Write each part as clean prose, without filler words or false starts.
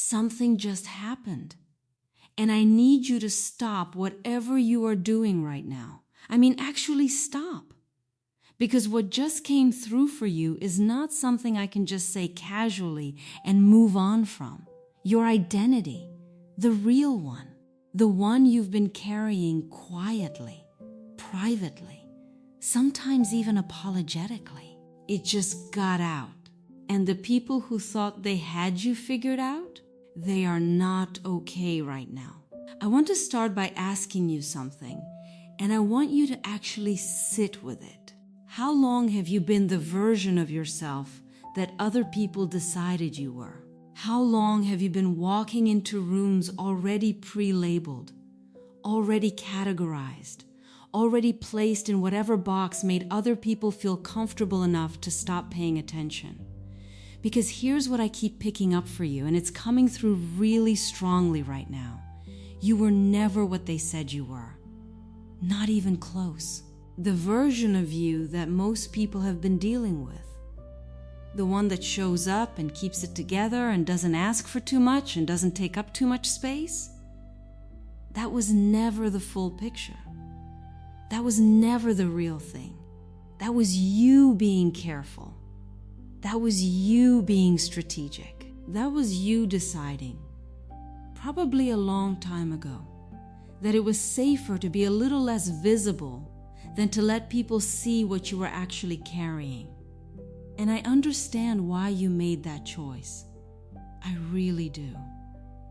Something just happened. And I need you to stop whatever you are doing right now. I mean, actually stop. Because what just came through for you is not something I can just say casually and move on from. Your identity, the real one, the one you've been carrying quietly, privately, sometimes even apologetically. It just got out. And the people who thought they had you figured out, they are not okay right now. I want to start by asking you something, and I want you to actually sit with it. How long have you been the version of yourself that other people decided you were? How long have you been walking into rooms already pre-labeled, already categorized, already placed in whatever box made other people feel comfortable enough to stop paying attention? Because here's what I keep picking up for you, and it's coming through really strongly right now. You were never what they said you were. Not even close. The version of you that most people have been dealing with. The one that shows up and keeps it together and doesn't ask for too much and doesn't take up too much space. That was never the full picture. That was never the real thing. That was you being careful. That was you being strategic. That was you deciding, probably a long time ago, that it was safer to be a little less visible than to let people see what you were actually carrying. And I understand why you made that choice. I really do.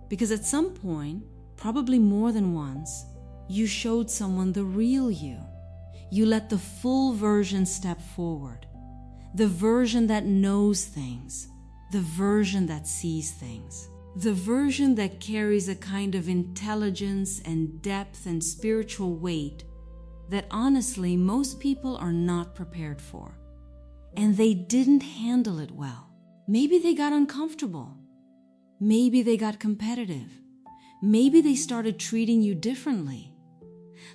Because at some point, probably more than once, you showed someone the real you. You let the full version step forward. The version that knows things. The version that sees things. The version that carries a kind of intelligence and depth and spiritual weight that honestly most people are not prepared for. And they didn't handle it well. Maybe they got uncomfortable. Maybe they got competitive. Maybe they started treating you differently.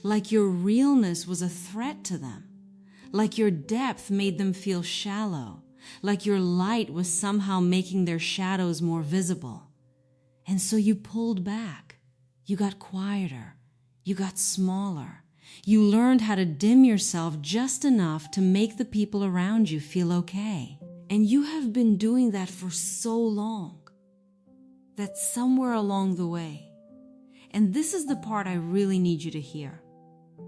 Like your realness was a threat to them. Like your depth made them feel shallow. Like your light was somehow making their shadows more visible. And so you pulled back. You got quieter. You got smaller. You learned how to dim yourself just enough to make the people around you feel okay. And you have been doing that for so long that somewhere along the way, and this is the part I really need you to hear,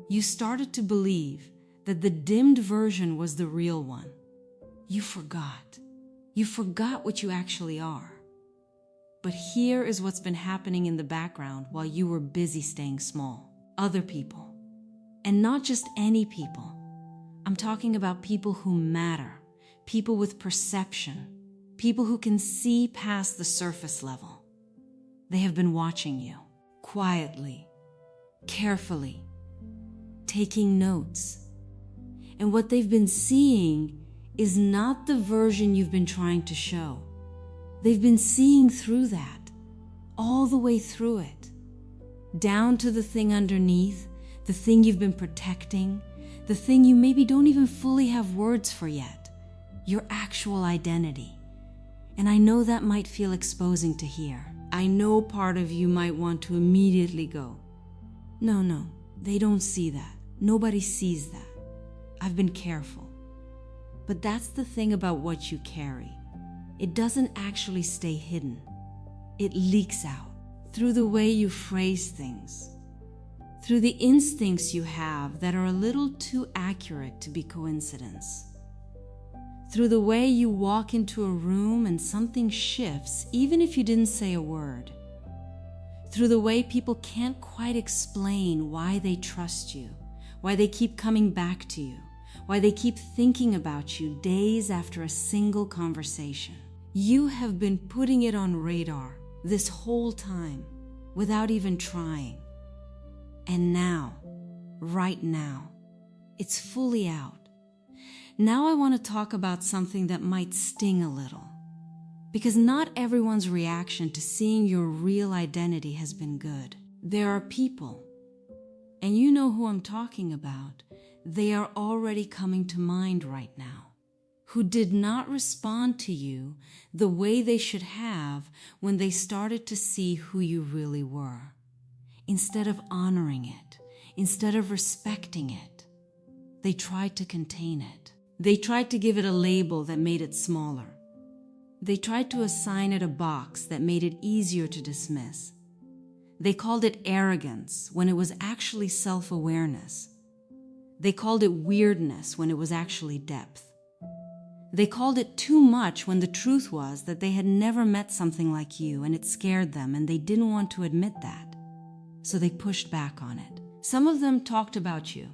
you started to believe that the dimmed version was the real one. You forgot. You forgot what you actually are. But here is what's been happening in the background while you were busy staying small. Other people. And not just any people. I'm talking about people who matter, people with perception, people who can see past the surface level. They have been watching you, quietly, carefully, taking notes. And what they've been seeing is not the version you've been trying to show. They've been seeing through that, all the way through it, down to the thing underneath, the thing you've been protecting, the thing you maybe don't even fully have words for yet, your actual identity. And I know that might feel exposing to hear. I know part of you might want to immediately go, no, they don't see that. Nobody sees that. I've been careful. But that's the thing about what you carry. It doesn't actually stay hidden. It leaks out through the way you phrase things, through the instincts you have that are a little too accurate to be coincidence, through the way you walk into a room and something shifts even if you didn't say a word, through the way people can't quite explain why they trust you, why they keep coming back to you, why they keep thinking about you days after a single conversation. You have been putting it on radar this whole time without even trying. And now, right now, it's fully out. Now I want to talk about something that might sting a little, because not everyone's reaction to seeing your real identity has been good. There are people, and you know who I'm talking about, they are already coming to mind right now, who did not respond to you the way they should have when they started to see who you really were. Instead of honoring it, instead of respecting it, they tried to contain it. They tried to give it a label that made it smaller. They tried to assign it a box that made it easier to dismiss. They called it arrogance when it was actually self-awareness. They called it weirdness when it was actually depth. They called it too much when the truth was that they had never met something like you and it scared them and they didn't want to admit that. So they pushed back on it. Some of them talked about you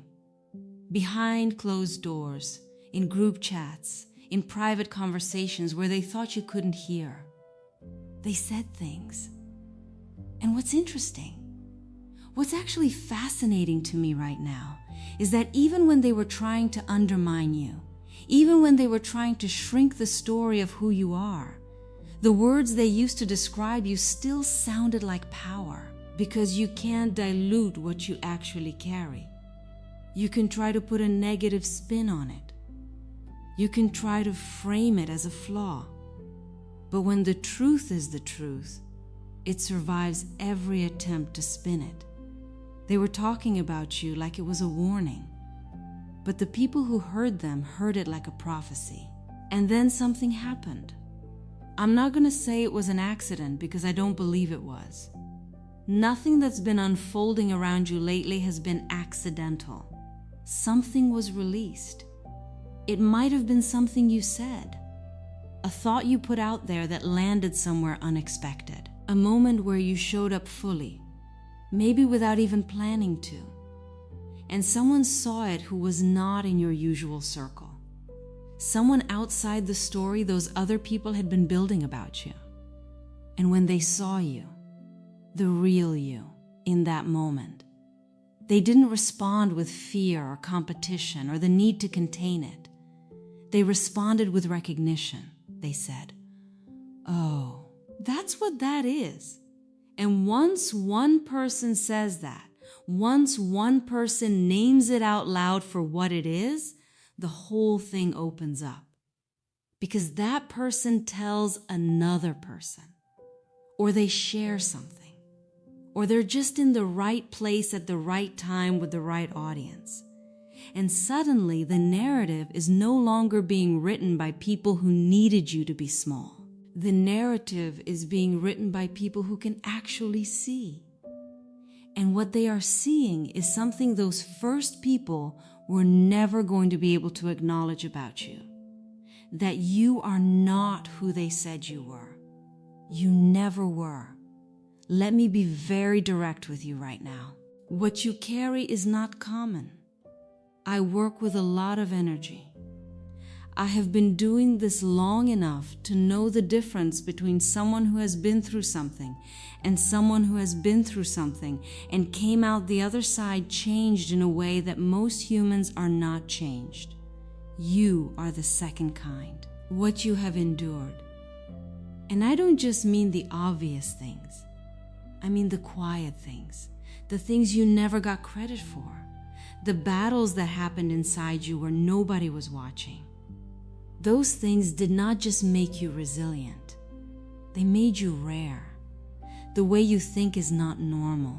behind closed doors, in group chats, in private conversations where they thought you couldn't hear. They said things. And what's interesting, what's actually fascinating to me right now is that even when they were trying to undermine you, even when they were trying to shrink the story of who you are, the words they used to describe you still sounded like power, because you can't dilute what you actually carry. You can try to put a negative spin on it. You can try to frame it as a flaw. But when the truth is the truth, it survives every attempt to spin it. They were talking about you like it was a warning, but the people who heard them heard it like a prophecy. And then something happened. I'm not going to say it was an accident because I don't believe it was. Nothing that's been unfolding around you lately has been accidental. Something was released. It might have been something you said, a thought you put out there that landed somewhere unexpected, a moment where you showed up fully, maybe without even planning to, and someone saw it who was not in your usual circle. Someone outside the story those other people had been building about you. And when they saw you, the real you, in that moment, they didn't respond with fear or competition or the need to contain it. They responded with recognition. They said, "Oh, that's what that is." And once one person says that, once one person names it out loud for what it is, the whole thing opens up. Because that person tells another person, or they share something, or they're just in the right place at the right time with the right audience. And suddenly the narrative is no longer being written by people who needed you to be small. The narrative is being written by people who can actually see. And what they are seeing is something those first people were never going to be able to acknowledge about you. That you are not who they said you were. You never were. Let me be very direct with you right now. What you carry is not common. I work with a lot of energy. I have been doing this long enough to know the difference between someone who has been through something and someone who has been through something and came out the other side changed in a way that most humans are not changed. You are the second kind. What you have endured. And I don't just mean the obvious things. I mean the quiet things, the things you never got credit for, the battles that happened inside you where nobody was watching. Those things did not just make you resilient. They made you rare. The way you think is not normal.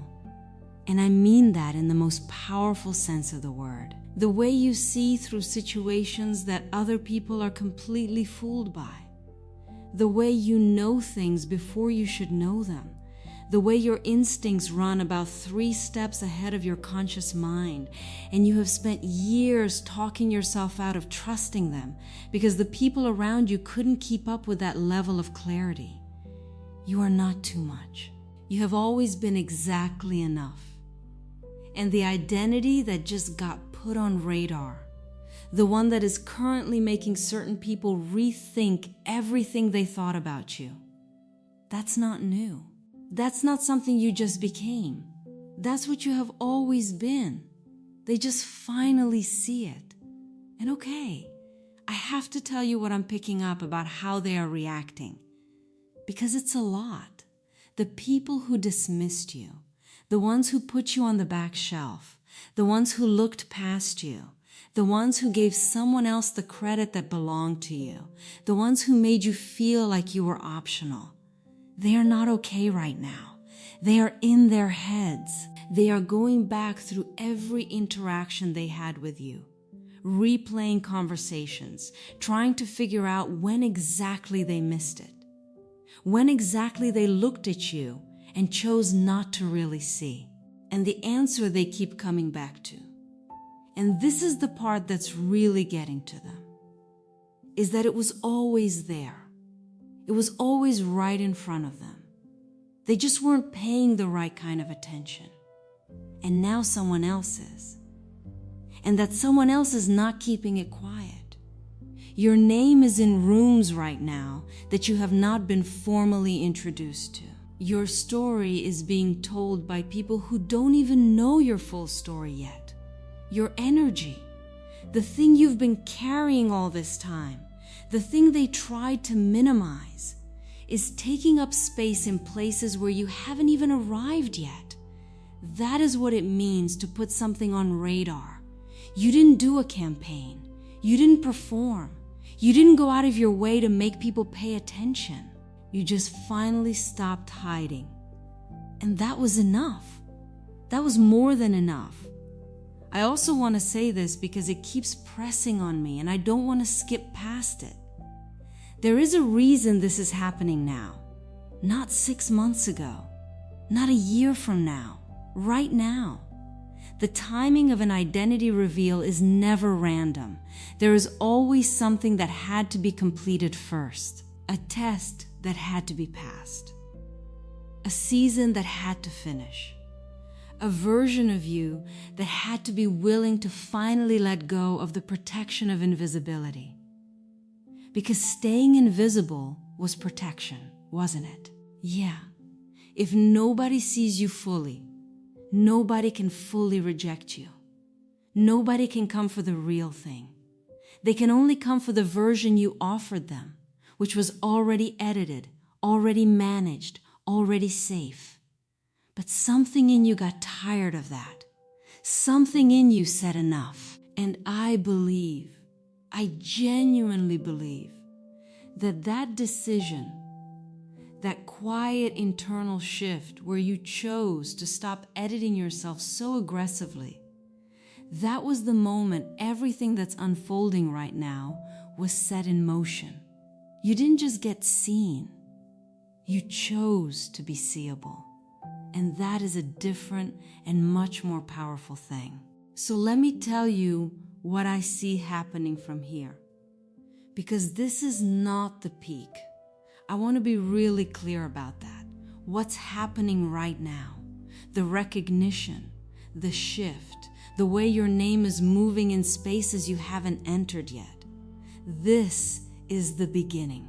And I mean that in the most powerful sense of the word. The way you see through situations that other people are completely fooled by. The way you know things before you should know them. The way your instincts run about 3 steps ahead of your conscious mind, and you have spent years talking yourself out of trusting them because the people around you couldn't keep up with that level of clarity. You are not too much. You have always been exactly enough. And the identity that just got put on radar, the one that is currently making certain people rethink everything they thought about you, that's not new. That's not something you just became. That's what you have always been. They just finally see it. And okay, I have to tell you what I'm picking up about how they are reacting. Because it's a lot. The people who dismissed you, the ones who put you on the back shelf, the ones who looked past you, the ones who gave someone else the credit that belonged to you, the ones who made you feel like you were optional. They are not okay right now. They are in their heads. They are going back through every interaction they had with you, replaying conversations, trying to figure out when exactly they missed it, when exactly they looked at you and chose not to really see. And the answer they keep coming back to, and this is the part that's really getting to them, is that it was always there. It was always right in front of them. They just weren't paying the right kind of attention. And now someone else is. And that someone else is not keeping it quiet. Your name is in rooms right now that you have not been formally introduced to. Your story is being told by people who don't even know your full story yet. Your energy, the thing you've been carrying all this time, the thing they tried to minimize, is taking up space in places where you haven't even arrived yet. That is what it means to put something on radar. You didn't do a campaign. You didn't perform. You didn't go out of your way to make people pay attention. You just finally stopped hiding. And that was enough. That was more than enough. I also want to say this because it keeps pressing on me and I don't want to skip past it. There is a reason this is happening now. Not 6 months ago. Not a year from now. Right now. The timing of an identity reveal is never random. There is always something that had to be completed first. A test that had to be passed. A season that had to finish. A version of you that had to be willing to finally let go of the protection of invisibility. Because staying invisible was protection, wasn't it? Yeah. If nobody sees you fully, nobody can fully reject you. Nobody can come for the real thing. They can only come for the version you offered them, which was already edited, already managed, already safe. But something in you got tired of that. Something in you said enough. And I genuinely believe that decision, that quiet internal shift where you chose to stop editing yourself so aggressively, that was the moment everything that's unfolding right now was set in motion. You didn't just get seen. You chose to be seeable. And that is a different and much more powerful thing. So let me tell you what I see happening from here. Because this is not the peak. I want to be really clear about that. What's happening right now, the recognition, the shift, the way your name is moving in spaces you haven't entered yet. This is the beginning.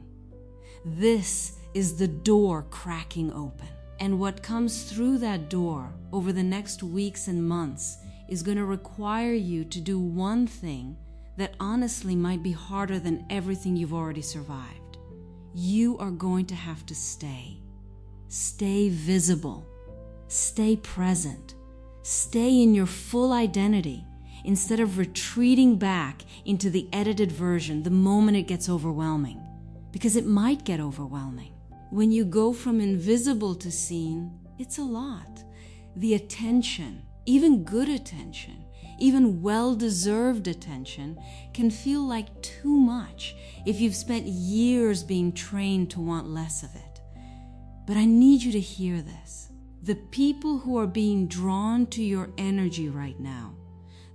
This is the door cracking open. And what comes through that door over the next weeks and months is going to require you to do one thing that honestly might be harder than everything you've already survived. You are going to have to stay. Stay visible. Stay present. Stay in your full identity instead of retreating back into the edited version the moment it gets overwhelming. Because it might get overwhelming. When you go from invisible to seen, it's a lot. The attention, even good attention, even well-deserved attention, can feel like too much if you've spent years being trained to want less of it. But I need you to hear this. The people who are being drawn to your energy right now,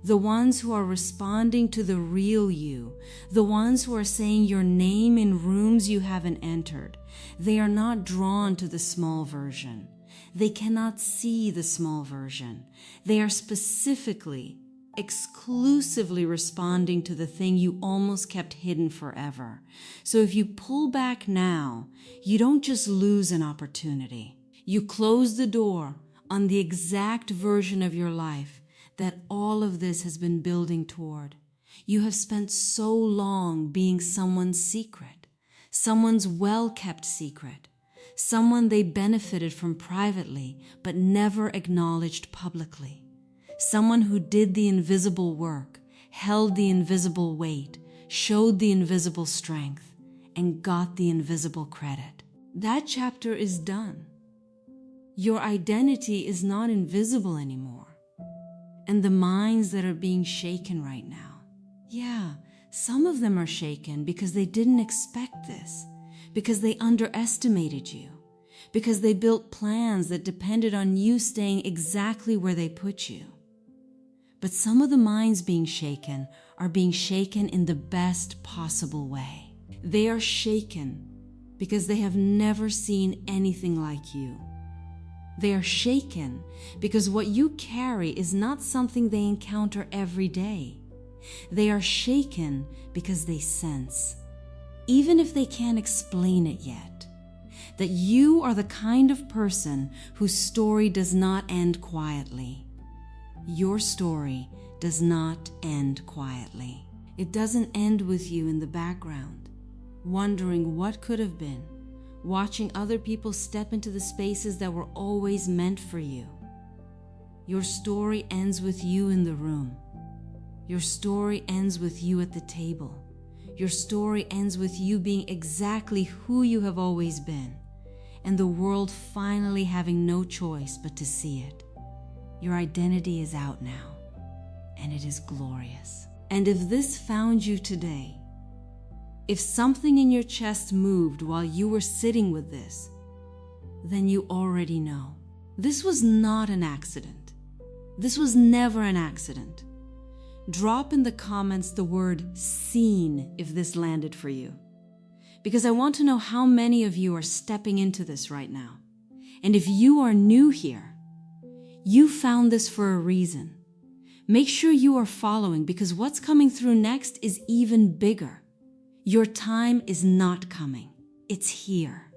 the ones who are responding to the real you, the ones who are saying your name in rooms you haven't entered, they are not drawn to the small version. They cannot see the small version. They are specifically, exclusively responding to the thing you almost kept hidden forever. So if you pull back now, you don't just lose an opportunity. You close the door on the exact version of your life that all of this has been building toward. You have spent so long being someone's secret, someone's well-kept secret, someone they benefited from privately but never acknowledged publicly, someone who did the invisible work, held the invisible weight, showed the invisible strength, and got the invisible credit. That chapter is done. Your identity is not invisible anymore. And the minds that are being shaken right now, yeah, some of them are shaken because they didn't expect this, because they underestimated you, because they built plans that depended on you staying exactly where they put you. But some of the minds being shaken are being shaken in the best possible way. They are shaken because they have never seen anything like you. They are shaken because what you carry is not something they encounter every day. They are shaken because they sense, even if they can't explain it yet, that you are the kind of person whose story does not end quietly. Your story does not end quietly. It doesn't end with you in the background, wondering what could have been, watching other people step into the spaces that were always meant for you. Your story ends with you in the room. Your story ends with you at the table. Your story ends with you being exactly who you have always been, and the world finally having no choice but to see it. Your identity is out now, and it is glorious. And if this found you today, if something in your chest moved while you were sitting with this, then you already know. This was not an accident. This was never an accident. Drop in the comments the word "seen" if this landed for you, because I want to know how many of you are stepping into this right now. And if you are new here, you found this for a reason. Make sure you are following, because what's coming through next is even bigger. Your time is not coming. It's here.